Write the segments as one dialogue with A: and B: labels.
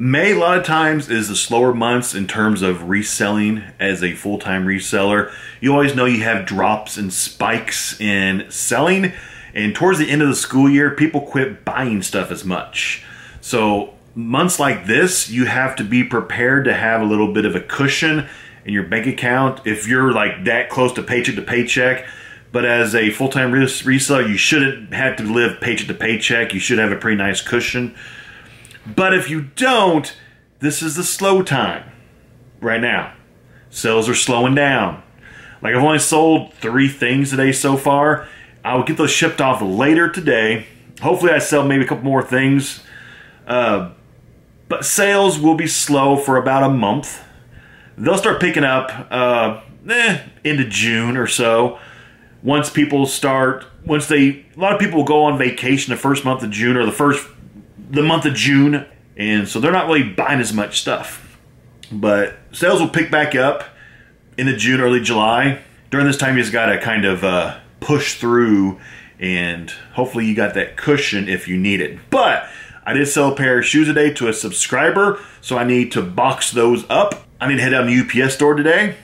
A: May, a lot of times, is the slower months in terms of reselling as a full-time reseller. You always know you have drops and spikes in selling, and towards the end of the school year, people quit buying stuff as much. So months like this, you have to be prepared to have a little bit of a cushion in your bank account if you're like that close to paycheck. But as a full-time reseller, you shouldn't have to live paycheck to paycheck. You should have a pretty nice cushion. But if you don't, this is the slow time right now. Sales are slowing down. Like, I've only sold 3 things today so far. I will get those shipped off later today. Hopefully I sell maybe a couple more things. But sales will be slow for about a month. They'll start picking up into June or so. Once people start, a lot of people will go on vacation the first month of June or the month of June, and so they're not really buying as much stuff. But sales will pick back up into June, early July. During this time, you just gotta kind of push through, and hopefully you got that cushion if you need it. But I did sell a pair of shoes today to a subscriber, so I need to box those up. I need to head down to the UPS store today,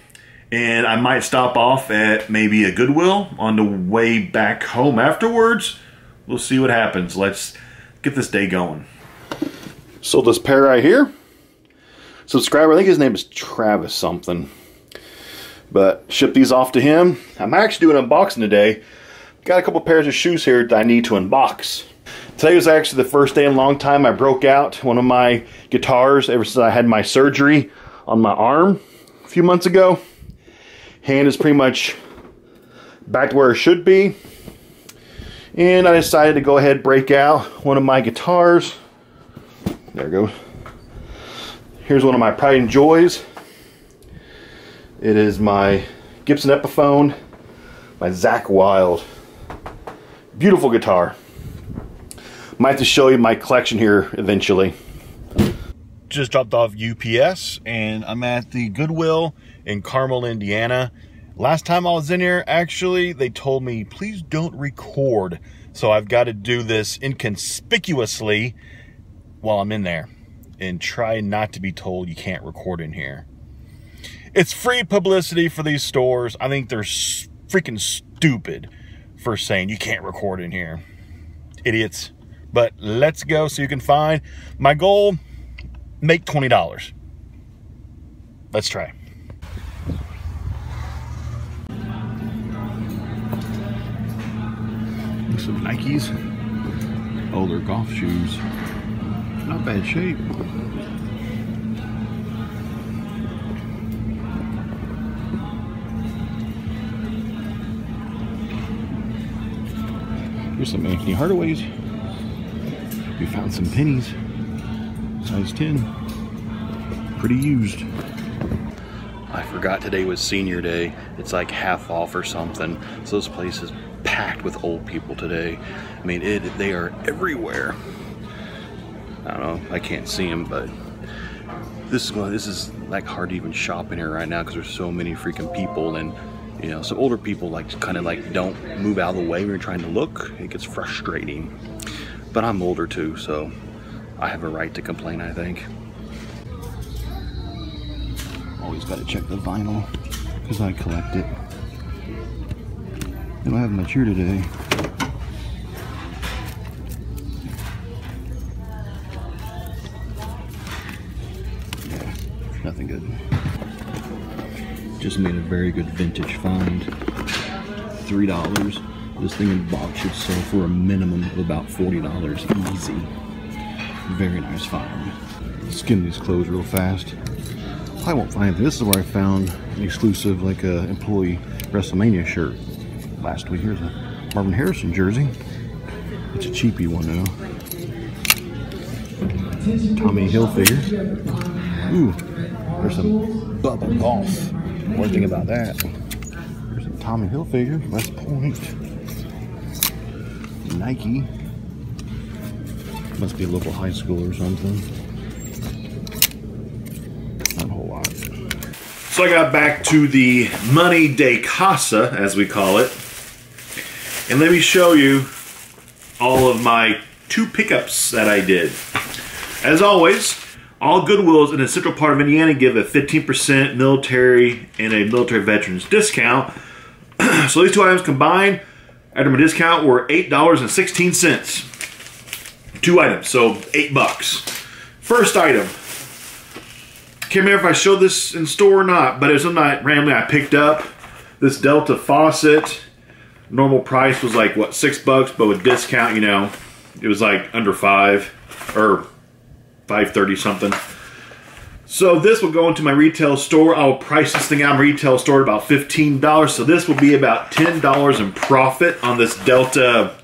A: and I might stop off at maybe a Goodwill on the way back home afterwards. We'll see what happens. Let's get this day going. Sold this pair right here. Subscriber, I think his name is Travis something. But shipped these off to him. I'm actually doing an unboxing today. Got a couple pairs of shoes here that I need to unbox. Today was actually the first day in a long time I broke out one of my guitars ever since I had my surgery on my arm a few months ago. Hand is pretty much back to where it should be. And I decided to go ahead and break out one of my guitars. There it goes. Here's one of my pride and joys. It is my Gibson Epiphone by Zakk Wylde. Beautiful guitar. Might have to show you my collection here eventually. Just dropped off UPS and I'm at the Goodwill in Carmel, Indiana. Last time I was in here, actually, they told me, please don't record. So I've got to do this inconspicuously while I'm in there and try not to be told you can't record in here. It's free publicity for these stores. I think they're freaking stupid for saying you can't record in here. Idiots. But let's go so you can find my goal, make $20. Let's try. Some Nikes, older golf shoes, not bad shape. Here's some Anthony Hardaways. We found some pennies, size 10, pretty used. I forgot today was senior day. It's like half off or something, so this place is packed with old people today. I mean, they are everywhere. I don't know, I can't see them, but this is like hard to even shop in here right now because there's so many freaking people, and you know, some older people like kind of like don't move out of the way when you're trying to look. It gets frustrating. But I'm older too, so I have a right to complain, I think. Always got to check the vinyl because I collect it. I don't have much here today. Yeah, nothing good. Just made a very good vintage find. $3. This thing in box should sell for a minimum of about $40 easy. Very nice find. Skim these clothes real fast. I won't find anything. This is where I found an exclusive, like a employee WrestleMania shirt last week. Here's a Marvin Harrison jersey. It's a cheapie one though. Tommy Hilfiger. Ooh, there's some Bubba Golf. One thing about that. There's some Tommy Hilfiger, West Point. Nike. Must be a local high school or something. Not a whole lot. So I got back to the Money de Casa, as we call it. And let me show you all of my 2 pickups that I did. As always, All Goodwills in the central part of Indiana give a 15% military and a military veterans discount. So these two items combined, after my discount, were $8.16. 2 items, so $8. First item. Can't remember if I showed this in store or not, but it was something randomly I picked up. This Delta faucet. Normal price was like, what, $6, but with discount, you know, it was like under $5 or $5.30 something. So this will go into my retail store. I will price this thing out in retail store at about $15. So this will be about $10 in profit on this Delta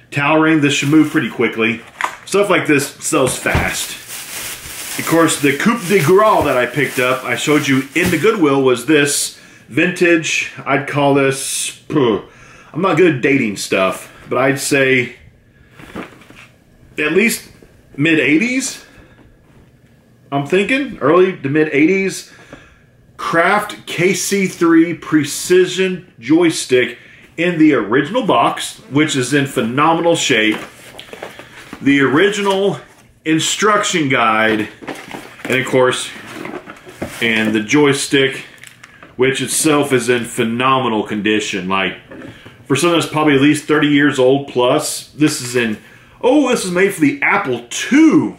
A: towel ring. This should move pretty quickly. Stuff like this sells fast. Of course, the Coupe de Gras that I picked up, I showed you in the Goodwill, was this vintage. I'd call this, I'm not good at dating stuff, but I'd say at least mid-80s. I'm thinking early to mid-80s. Craft KC3 Precision Joystick in the original box, which is in phenomenal shape. The original instruction guide, and of course, and the joystick, which itself is in phenomenal condition. Like, for something that's probably at least 30 years old plus, this is in, oh, this is made for the Apple II.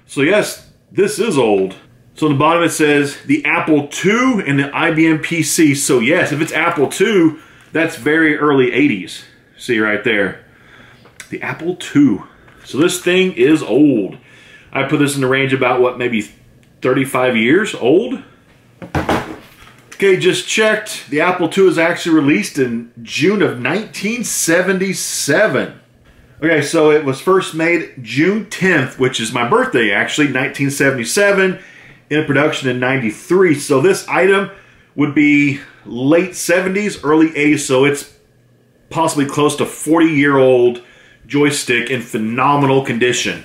A: So yes, this is old. So on the bottom it says the Apple II and the IBM PC. So yes, if it's Apple II, that's very early 80s. See right there. The Apple II. So this thing is old. I put this in the range about, what, maybe 35 years old? Okay, just checked. The Apple II was actually released in June of 1977. Okay, so it was first made June 10th, which is my birthday actually, 1977, in production in 93. So this item would be late 70s, early 80s, so it's possibly close to 40-year-old joystick in phenomenal condition.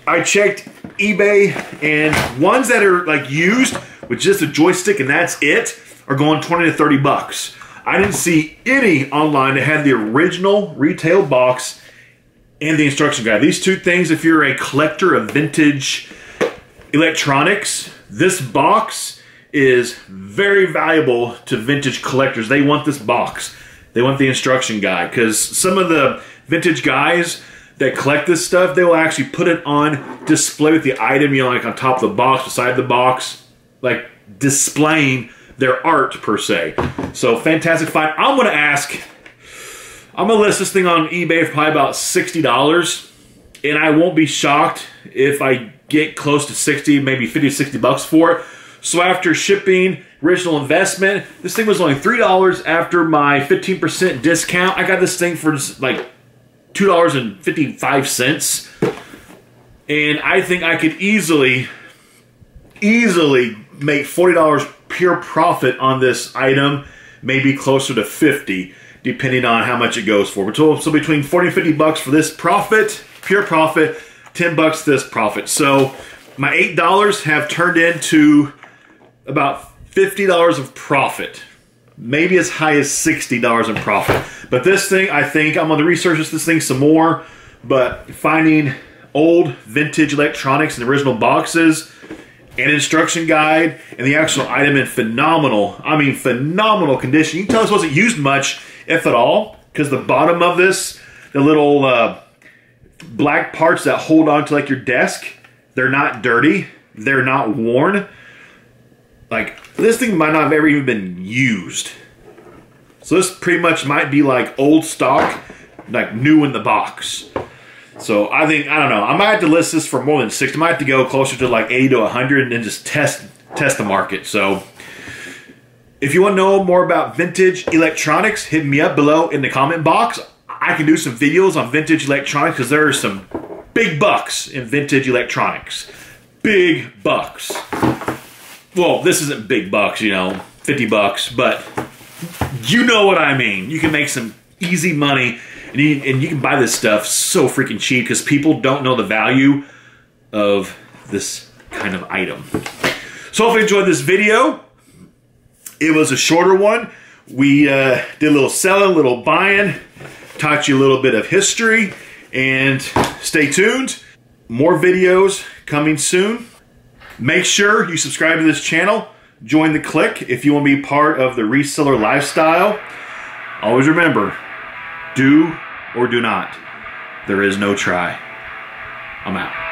A: I checked eBay, and ones that are like used with just a joystick and that's it are going 20 to 30 bucks. I didn't see any online that had the original retail box and the instruction guide. These two things, if you're a collector of vintage electronics, this box is very valuable to vintage collectors. They want this box. They want the instruction guide, because some of the vintage guys that collect this stuff, they will actually put it on display with the item, you know, like on top of the box, beside the box, like displaying their art per se. So fantastic find. I'm gonna list this thing on eBay for probably about $60, and I won't be shocked if I get close to 60, maybe 50, 60 bucks for it. So after shipping, original investment, this thing was only $3 after my 15% discount. I got this thing for just like $2.55, and I think I could easily make $40 pure profit on this item, maybe closer to 50, depending on how much it goes for. So between 40 and 50 bucks for this profit, pure profit, 10 bucks this profit. So my $8 have turned into about $50 of profit. Maybe as high as $60 in profit. But this thing, I think, I'm going to research this thing some more, but finding old vintage electronics in the original boxes, an instruction guide, and the actual item in phenomenal, I mean phenomenal condition. You can tell this wasn't used much, if at all, because the bottom of this, the little black parts that hold on to like your desk, they're not dirty, they're not worn. Like, this thing might not have ever even been used. So this pretty much might be like old stock, like new in the box. So I think, I don't know, I might have to list this for more than 60. I might have to go closer to like 80 to 100 and then just test the market. So if you want to know more about vintage electronics, hit me up below in the comment box. I can do some videos on vintage electronics because there are some big bucks in vintage electronics. Big bucks. Well, this isn't big bucks, you know, 50 bucks, but you know what I mean. You can make some easy money, and you can buy this stuff so freaking cheap because people don't know the value of this kind of item. So hopefully you enjoyed this video. It was a shorter one. We did a little selling, a little buying, taught you a little bit of history, and stay tuned. More videos coming soon. Make sure you subscribe to this channel. Join the clique if you want to be part of the reseller lifestyle. Always remember, do or do not. There is no try. I'm out.